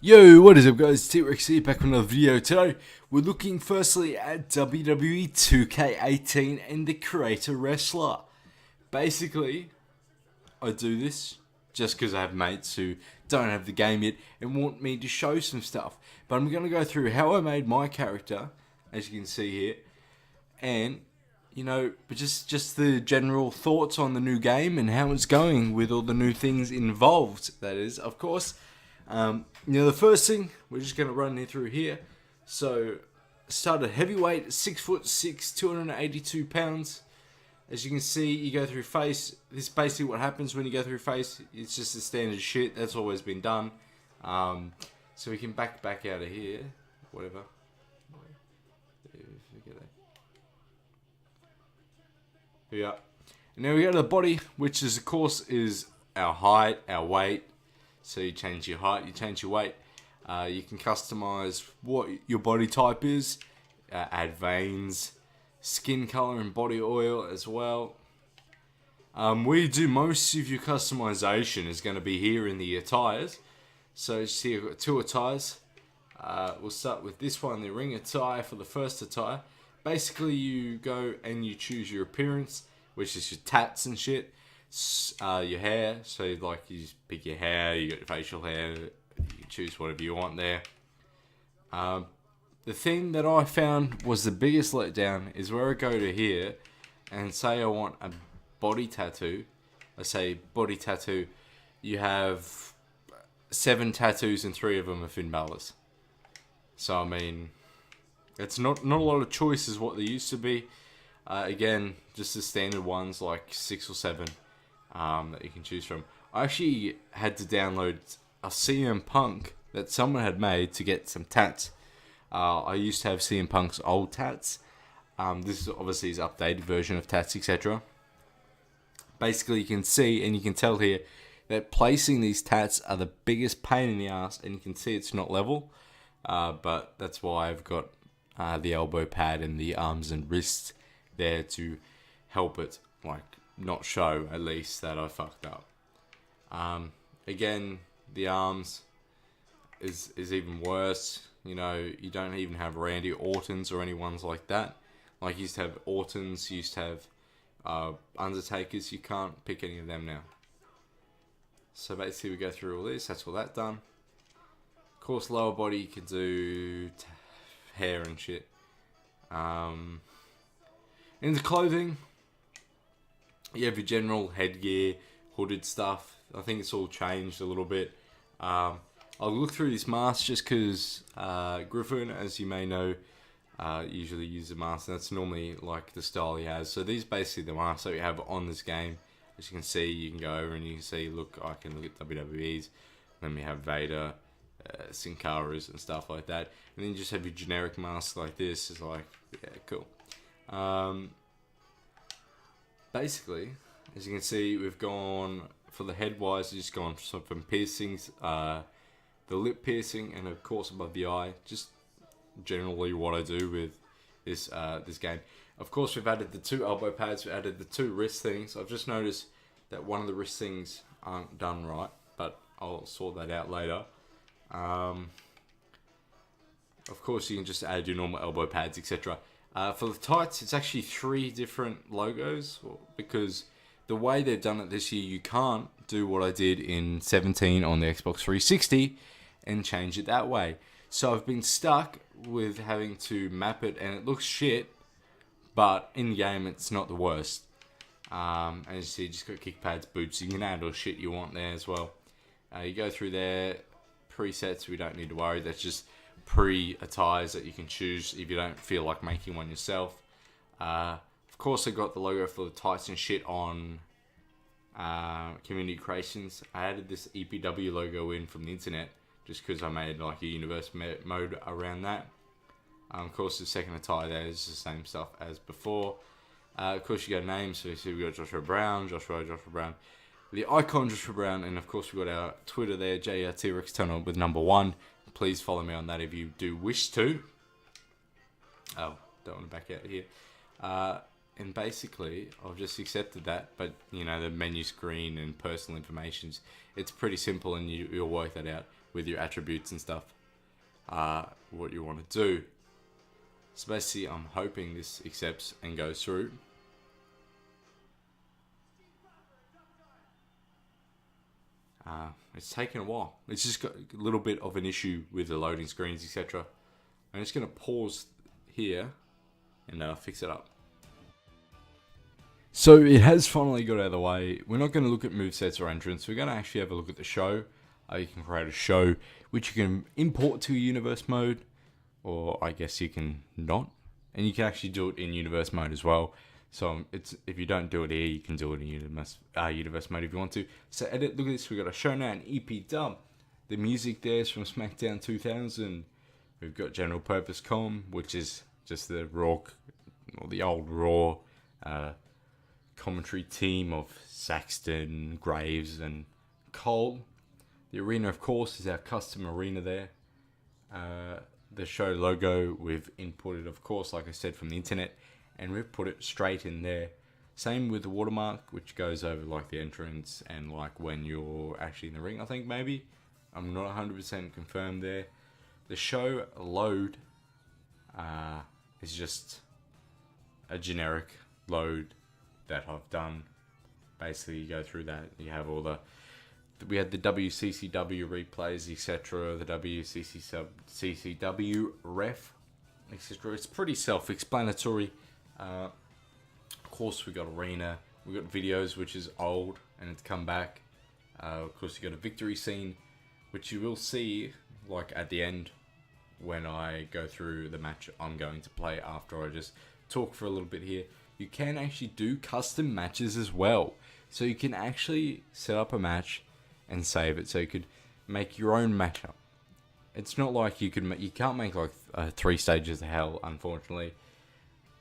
Yo, what is up guys, T-Rex here back with another video. Today, we're looking firstly at WWE 2K18 and the Creator Wrestler. Basically, I do this just because I have mates who don't have the game yet and want me to show some stuff. But I'm going to go through how I made my character, as you can see here, and, but just the general thoughts on the new game and how it's going with all the new things involved, that is, of course. The first thing, we're just going to run through here. So, start at heavyweight, 6'6", 282 pounds. As you can see, you go through face. This is basically what happens when you go through face. It's just the standard shit. That's always been done. So we can back out of here. Whatever. Here we are. And now we go to the body, which is, of course, is our height, our weight. So you change your height, you change your weight. You can customize what your body type is, add veins, skin color and body oil as well. Where you do most of your customization is going to be here in the attires. So you see I've got two attires. We'll start with this one, the ring attire for the first attire. Basically you go and you choose your appearance, which is your tats and shit. Your hair, so you just pick your hair, you got your facial hair, you can choose whatever you want there. The thing that I found was the biggest letdown is where I go to here and say I want a body tattoo. I say body tattoo, you have 7 tattoos and 3 of them are Finn Balor's. So I mean, it's not a lot of choices what there used to be. Again, just the standard ones like 6 or 7. That you can choose from. I actually had to download a CM Punk that someone had made to get some tats. I used to have CM Punk's old tats. This is obviously his updated version of tats, etc. Basically, you can see and you can tell here that placing these tats are the biggest pain in the ass, and you can see it's not level. But that's why I've got the elbow pad and the arms and wrists there to help it, not show at least that I fucked up. Again, the arms is even worse. You don't even have Randy Ortons or any ones like that. Like you used to have Ortons, you used to have Undertakers. You can't pick any of them now. So basically we go through all this. That's all that done. Of course, lower body you can do hair and shit. Into clothing, you have your general headgear, hooded stuff. I think it's all changed a little bit. I'll look through this mask just because Griffin, as you may know, usually uses a mask. And that's normally like the style he has. So these are basically the masks that we have on this game. As you can see, you can go over and you can see, look, I can look at WWE's. Then we have Vader, Sin Cara's and stuff like that. And then you just have your generic mask like this. It's like, yeah, cool. Basically, as you can see, we've gone, for the head-wise, we've just gone from piercings, the lip piercing, and of course above the eye. Just generally what I do with this this game. Of course, we've added the 2 elbow pads, we've added the 2 wrist things. I've just noticed that one of the wrist things aren't done right, but I'll sort that out later. Of course, you can just add your normal elbow pads, etc. For the tights, it's actually 3 different logos, because the way they've done it this year, you can't do what I did in 17 on the Xbox 360 and change it that way. So I've been stuck with having to map it, and it looks shit, but in game it's not the worst. As you see, you just got kick pads, boots. You can add all shit you want there as well. You go through there, presets, we don't need to worry. That's just pre-attires that you can choose if you don't feel like making one yourself. Of course, I got the logo for the tights and shit on Community Creations. I added this EPW logo in from the internet just because I made like a universe mode around that. Of course, the second attire there is the same stuff as before. Of course, you got names. So you see we got Joshua Brown, Joshua Brown, the icon Joshua Brown, and of course we got our Twitter there, JRTRX Tunnel with #1. Please follow me on that if you do wish to. Oh, don't want to back out here. And basically, I've just accepted that, but the menu screen and personal information, it's pretty simple and you'll work that out. with your attributes and stuff, what you want to do. So basically, I'm hoping this accepts and goes through. It's taken a while. It's just got a little bit of an issue with the loading screens, etc. I'm just going to pause here and fix it up. So it has finally got out of the way. We're not going to look at movesets or entrance. We're going to actually have a look at the show. You can create a show which you can import to universe mode, or I guess you can not. And you can actually do it in universe mode as well. So it's, if you don't do it here, you can do it in universe mode if you want to. So edit, look at this. We've got a show now, an EP dub. The music there is from SmackDown 2000. We've got General Purpose Com, which is just the Raw, or the old Raw commentary team of Saxton, Graves, and Cole. The arena, of course, is our custom arena there. The show logo we've inputted, of course, like I said, from the internet, and we've put it straight in there. Same with the watermark, which goes over like the entrance and like when you're actually in the ring, I think maybe. I'm not 100% confirmed there. The show load is just a generic load that I've done. Basically, you go through that, you have all we had the WCCW replays, etc., the WCCW ref, etc. It's pretty self-explanatory. Of course, we got arena, we got videos, which is old and it's come back. Of course, you got a victory scene, which you will see like at the end when I go through the match I'm going to play after I just talk for a little bit here. You can actually do custom matches as well, so you can actually set up a match and save it, so you could make your own matchup. It's not like you can't make like 3 stages of hell, unfortunately,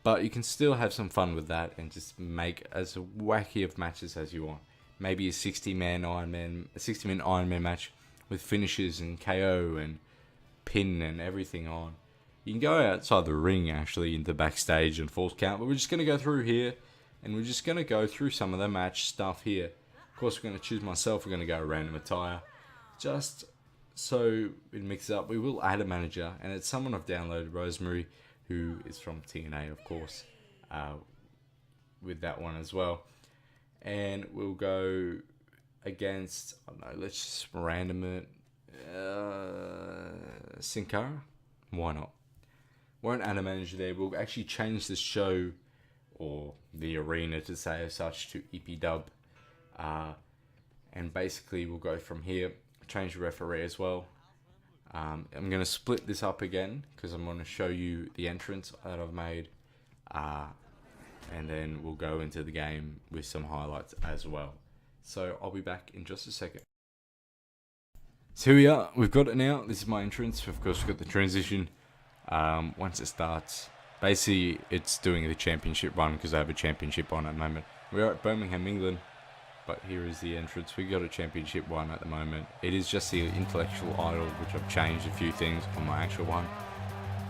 but you can still have some fun with that and just make as wacky of matches as you want. Maybe a 60-man Iron Man match with finishes and KO and pin and everything on. You can go outside the ring actually into backstage and false count, but we're just going to go through here and we're just going to go through some of the match stuff here. Of course, we're going to choose myself. We're going to go random attire just so it mixes up. We will add a manager, and it's someone I've downloaded, Rosemary, who is from TNA, of course, with that one as well. And we'll go against, I don't know, let's just random it. Sin Cara? Why not? Won't add a manager there. We'll actually change the show or the arena to say as such to EP Dub. And basically we'll go from here, change the referee as well. I'm going to split this up again because I'm going to show you the entrance that I've made. And then we'll go into the game with some highlights as well. So I'll be back in just a second. So here we are, we've got it now. This is my entrance. Of course, we've got the transition. Once it starts, basically it's doing the championship run because I have a championship on at the moment. We're at Birmingham, England, but here is the entrance. We got a championship one at the moment. It is just the intellectual idol, which I've changed a few things on my actual one,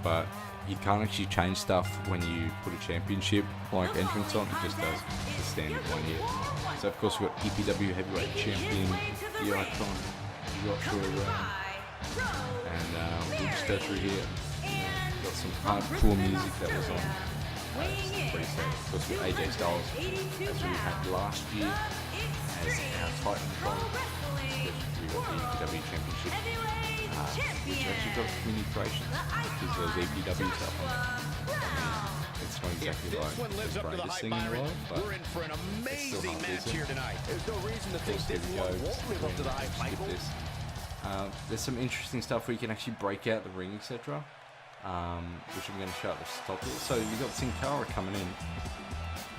but you can't actually change stuff when you put a championship like entrance on. It just does the standard one here. So of course we've got EPW Heavyweight Champion, the Icon, Joshua, and we'll just go through here. Got some hardcore music that was on. Pretty sad. Of course with AJ Styles, as we had last year as our Titantron, which we got the EPW Championship, which actually got community creations, which is those EPW stuff on it. It's not exactly like the greatest thing in the world, but we're in for an amazing match here tonight. There's no reason to think this one won't live up to the hype. There's some interesting stuff where you can actually break out the ring, etc. Which I'm going to show at the top here. So you've got Sin Cara coming in.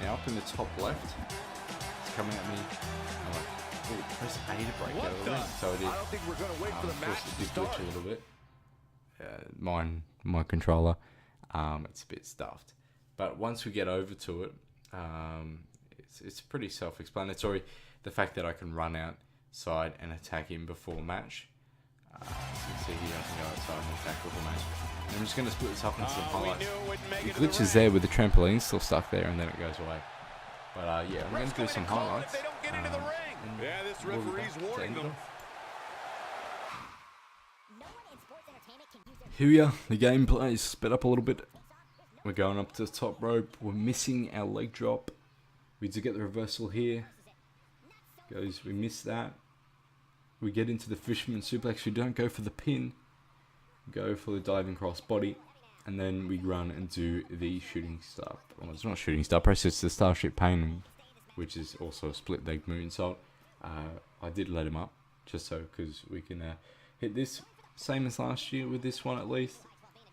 Now up in the top left, it's coming at me. I'm like, oh, press A to break out of the ring. So I did. I don't think we're going to wait for the match to start. Glitch a little bit. My controller, it's a bit stuffed. But once we get over to it, it's pretty self-explanatory. The fact that I can run outside and attack him before match. As you can see here, I can go outside and attack before match. And I'm just going to split this up into some highlights. The glitch is there with the trampoline still stuck there, and then it goes away. But yeah, I'm going to do some highlights. Yeah, this referee's warning them. Here we are. The gameplay is sped up a little bit. We're going up to the top rope. We're missing our leg drop. We do get the reversal here. We miss that. We get into the fisherman suplex. We don't go for the pin. We go for the diving cross body. And then we run and do the shooting star. Well, it's not shooting star press. It's the Starship Pain, which is also a split leg moonsault. I did let him up just so because we can hit this same as last year with this one at least.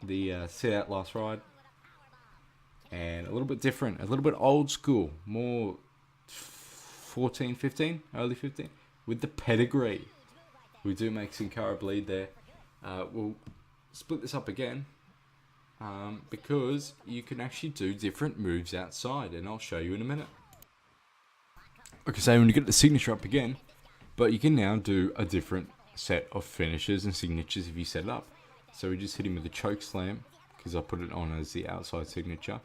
The sit out last ride. And a little bit different, a little bit old school, more 14, 15, early 15, with the pedigree. We do make Sin Cara bleed there. We'll split this up again, because you can actually do different moves outside, and I'll show you in a minute. Like I say, when you get the signature up again, but you can now do a different set of finishes and signatures if you set it up. So we just hit him with the choke slam, because I put it on as the outside signature.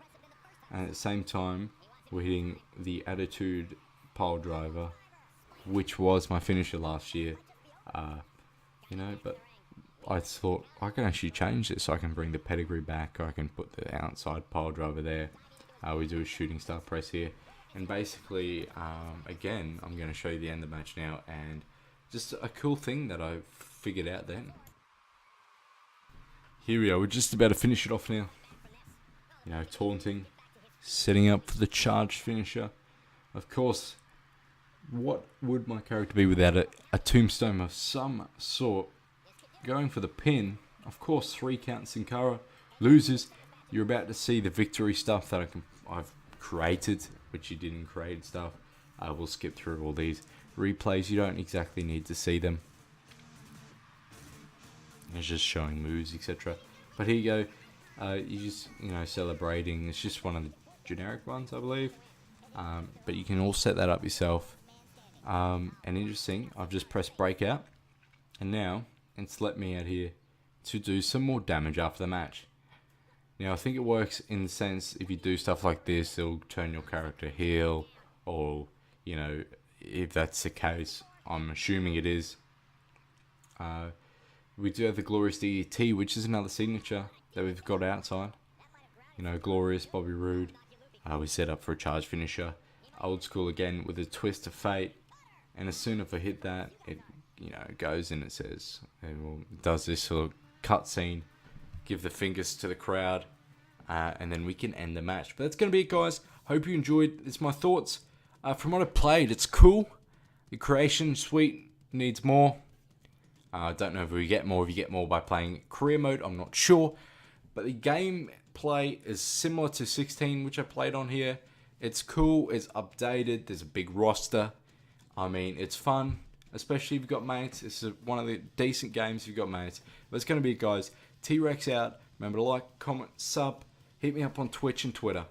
And at the same time, we're hitting the Attitude Pile Driver, which was my finisher last year. But I thought I can actually change this. I can bring the pedigree back. I can put the outside pile driver there. We do a shooting star press here. And basically, again, I'm going to show you the end of the match now. And just a cool thing that I figured out then. Here we are. We're just about to finish it off now. Taunting. Setting up for the charged finisher. Of course, what would my character be without a tombstone of some sort? Going for the pin. Of course, 3 count Sin Cara loses. You're about to see the victory stuff that I've created, which you didn't create stuff. We'll skip through all these replays. You don't exactly need to see them. It's just showing moves, etc. But here you go. You just, celebrating. It's just one of the generic ones, I believe. But you can all set that up yourself. And interesting, I've just pressed breakout. And now, it's let me out here to do some more damage after the match. Now, I think it works in the sense, if you do stuff like this, it'll turn your character heel. Or, if that's the case, I'm assuming it is. We do have the Glorious DDT, which is another signature that we've got outside. Glorious, Bobby Roode. We set up for a charge finisher. Old school again with a twist of fate. And as soon as I hit that, it goes and it says, it does this sort of cutscene, give the fingers to the crowd, and then we can end the match. But that's going to be it, guys. Hope you enjoyed. It's my thoughts. From what I've played, it's cool. The creation, sweet, needs more. I don't know if we get more. If you get more by playing career mode, I'm not sure. But the gameplay is similar to 16, which I played on here. It's cool. It's updated. There's a big roster. I mean, it's fun, especially if you've got mates. This is one of the decent games if you've got mates. But it's going to be it, guys. T-Rex out. Remember to like, comment, sub. Hit me up on Twitch and Twitter.